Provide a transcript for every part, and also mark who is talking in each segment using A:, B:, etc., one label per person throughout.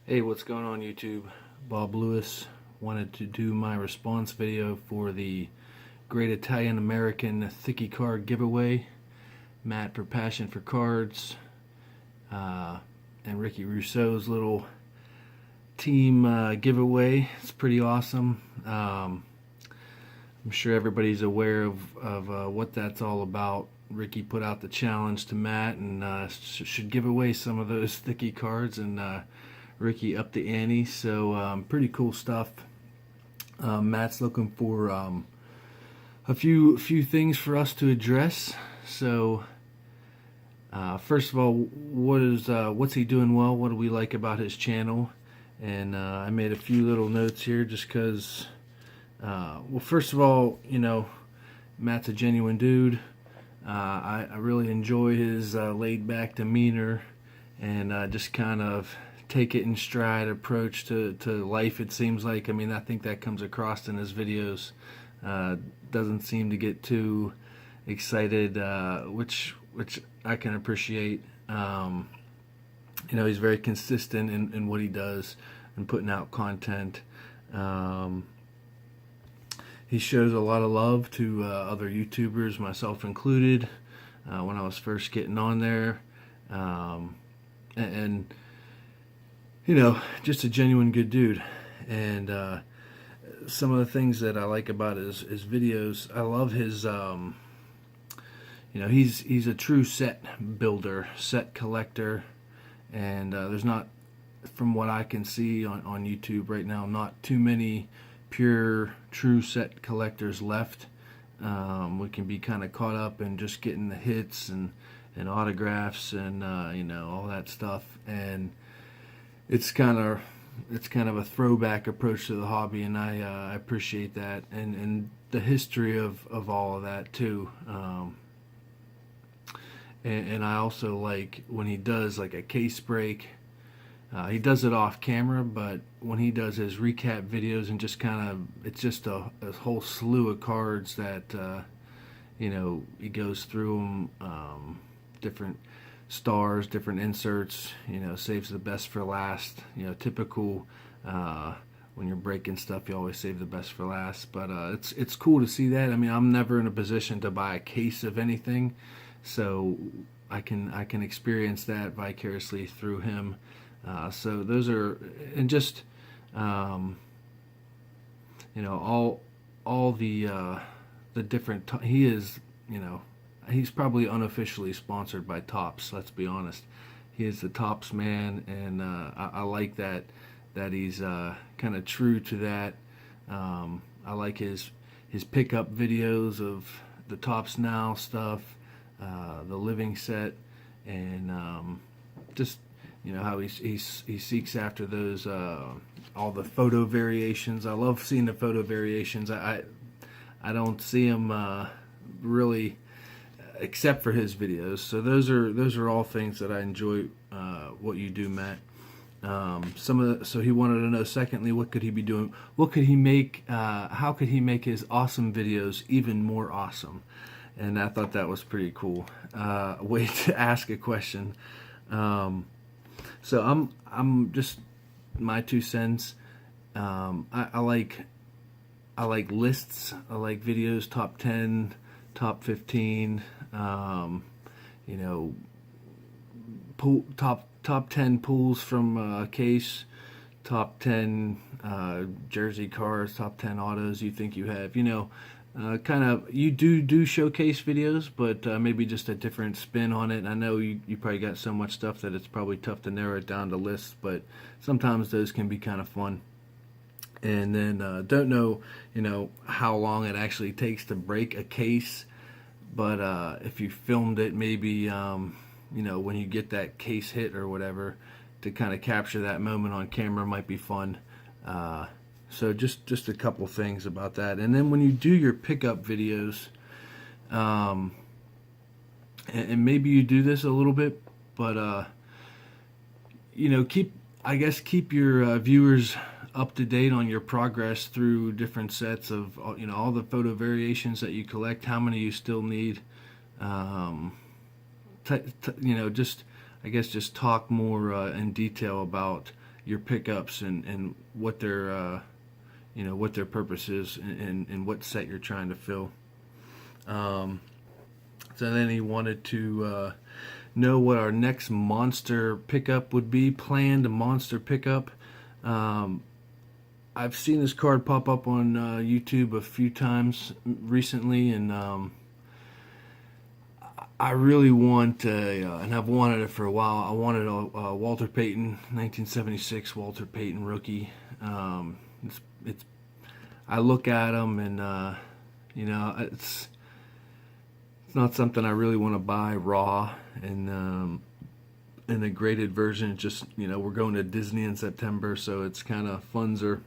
A: Hey, what's going on YouTube? Bob Lewis wanted to do my response video for the Great Italian American Thicky Card giveaway. Matt for Passion for Cards and Ricky Rousseau's little team giveaway. It's pretty awesome. I'm sure everybody's aware of what that's all about. Ricky put out the challenge to Matt and should give away some of those thicky cards, and Ricky upped the ante, so pretty cool stuff. Matt's looking for a few things for us to address. So first of all, what's he doing well? What do we like about his channel? And I made a few little notes here just because. Well, first of all, Matt's a genuine dude. I really enjoy his laid back demeanor and just kind of take it in stride approach to life, it seems like. I mean, I think that comes across in his videos. Doesn't seem to get too excited, which I can appreciate. He's very consistent in what he does and putting out content. He shows a lot of love to other YouTubers, myself included, when I was first getting on there. And just a genuine good dude. And some of the things that I like about his videos, I love his, he's a true set builder, set collector. And there's not, from what I can see on YouTube right now, not too many pure true set collectors left. We can be kind of caught up in just getting the hits and autographs and all that stuff, and it's kind of a throwback approach to the hobby, and I appreciate that, and the history of all of that too. And I also like when he does like a case break. He does it off camera, but when he does his recap videos and just kind of, it's just a whole slew of cards that, he goes through them, different stars, different inserts, saves the best for last. Typical, when you're breaking stuff, you always save the best for last. But it's cool to see that. I mean, I'm never in a position to buy a case of anything, so I can experience that vicariously through him. So those are, and just all the different. He is, he's probably unofficially sponsored by Topps. Let's be honest. He is the Topps man, and I like that he's kind of true to that. I like his pickup videos of the Topps Now stuff, the living set, and just. How he seeks after those all the photo variations. I love seeing the photo variations. I don't see them really, except for his videos. So those are all things that I enjoy. What you do, Matt. So he wanted to know. Secondly, what could he be doing? What could he make? How could he make his awesome videos even more awesome? And I thought that was pretty cool. Way to ask a question. So I'm just my 2 cents. I like lists. I like videos, top 10, top 15. Top 10 pulls from a case, top 10 jersey cards, top 10 autos you think you have. Kind of, you do showcase videos, but maybe just a different spin on it. I know you probably got so much stuff that it's probably tough to narrow it down to lists, but sometimes those can be kind of fun. And then don't know how long it actually takes to break a case, but if you filmed it, maybe when you get that case hit or whatever, to kind of capture that moment on camera might be fun. So just a couple things about that. And then when you do your pickup videos, and maybe you do this a little bit, but keep your viewers up to date on your progress through different sets of all the photo variations that you collect, how many you still need. Just talk more in detail about your pickups and what their what their purpose is, and what set you're trying to fill. So then he wanted to know what our next monster pickup would be, planned monster pickup. I've seen this card pop up on YouTube a few times recently, and I really want, and I've wanted it for a while, I wanted a Walter Payton, 1976 Walter Payton rookie. It's I look at them, and it's not something I really want to buy raw, and in a graded version. It's just, we're going to Disney in September, so it's kind of funds are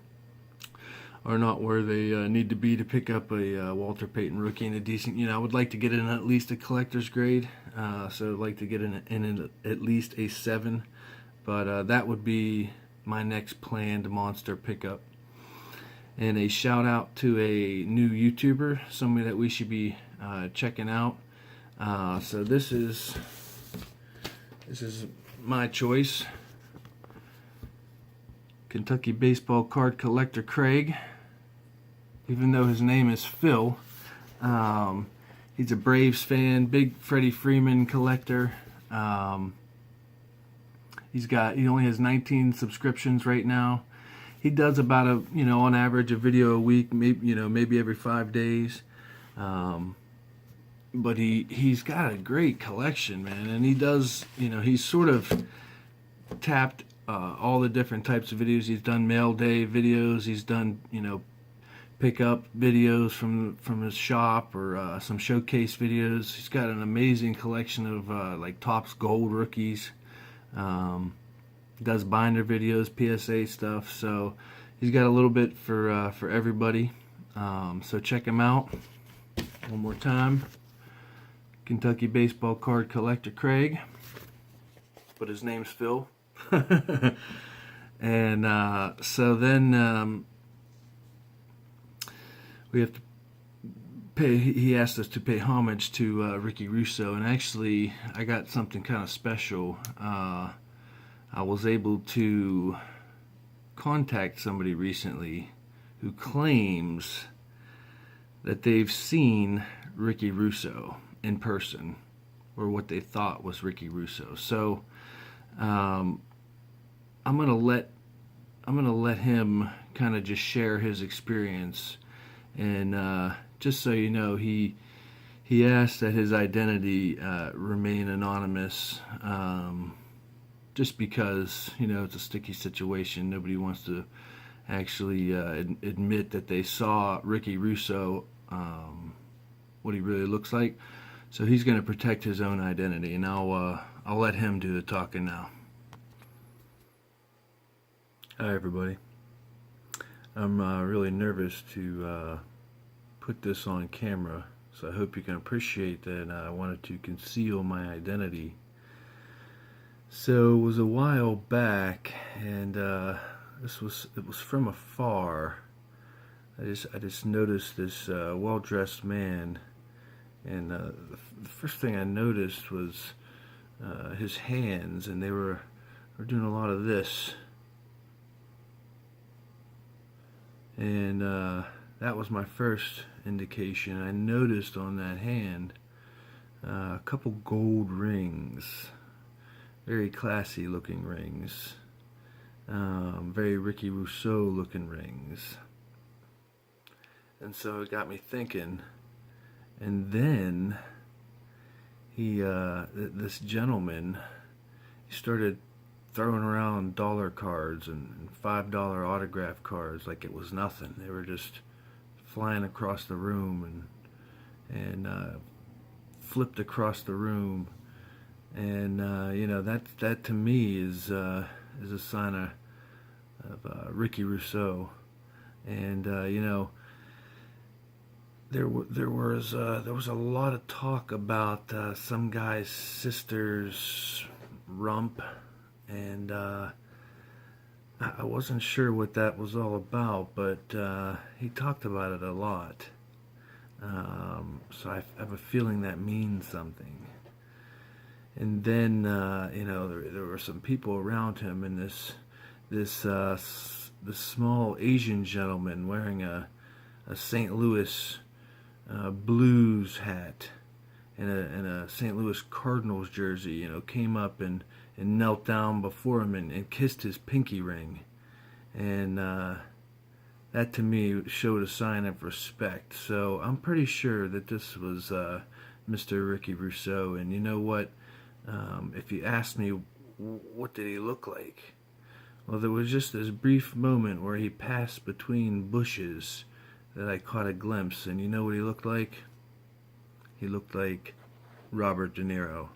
A: not where they need to be to pick up a Walter Payton rookie in a decent. I would like to get in at least a collector's grade, so I'd like to get in at least a 7, but that would be my next planned monster pickup. And a shout out to a new YouTuber, somebody that we should be checking out. So this is my choice. Kentucky baseball card collector Craig. Even though his name is Phil, he's a Braves fan, big Freddie Freeman collector. He only has 19 subscriptions right now. He does about on average a video a week, maybe every 5 days. But he's got a great collection, man, and he does, he's sort of tapped all the different types of videos. He's done mail day videos. He's done, pick up videos from his shop, or some showcase videos. He's got an amazing collection of like Topps Gold rookies. Does binder videos, PSA stuff. So he's got a little bit for everybody. So check him out one more time. Kentucky baseball card collector Craig, but his name's Phil. And so then we have to pay. He asked us to pay homage to Ricky Russo, and actually I got something kind of special. I was able to contact somebody recently who claims that they've seen Ricky Russo in person, or what they thought was Ricky Russo. So I'm gonna let him kind of just share his experience, and just so you know, he asked that his identity remain anonymous, just because it's a sticky situation. Nobody wants to actually admit that they saw Ricky Russo, what he really looks like. So he's going to protect his own identity, and I'll let him do the talking now. Hi everybody. I'm really nervous to put this on camera, so I hope you can appreciate that I wanted to conceal my identity. So it was a while back, and it was from afar. I just noticed this well-dressed man, and the first thing I noticed was his hands, and they were doing a lot of this, and that was my first indication. I noticed on that hand a couple gold rings. Very classy looking rings. Very Ricky Rousseau looking rings. And so it got me thinking. And then this gentleman, he started throwing around dollar cards and $5 autograph cards like it was nothing. They were just flying across the room and flipped across the room. And that to me is a sign of Ricky Rousseau. And there was a lot of talk about some guy's sister's rump, and I wasn't sure what that was all about, but he talked about it a lot. So I have a feeling that means something. And then there were some people around him in this this small Asian gentleman wearing a St. Louis Blues hat and a St. Louis Cardinals jersey, came up and knelt down before him and kissed his pinky ring. And that to me showed a sign of respect. So I'm pretty sure that this was Mr. Ricky Rousseau. And you know what? If you asked me, what did he look like? Well, there was just this brief moment where he passed between bushes that I caught a glimpse. And you know what he looked like? He looked like Robert De Niro.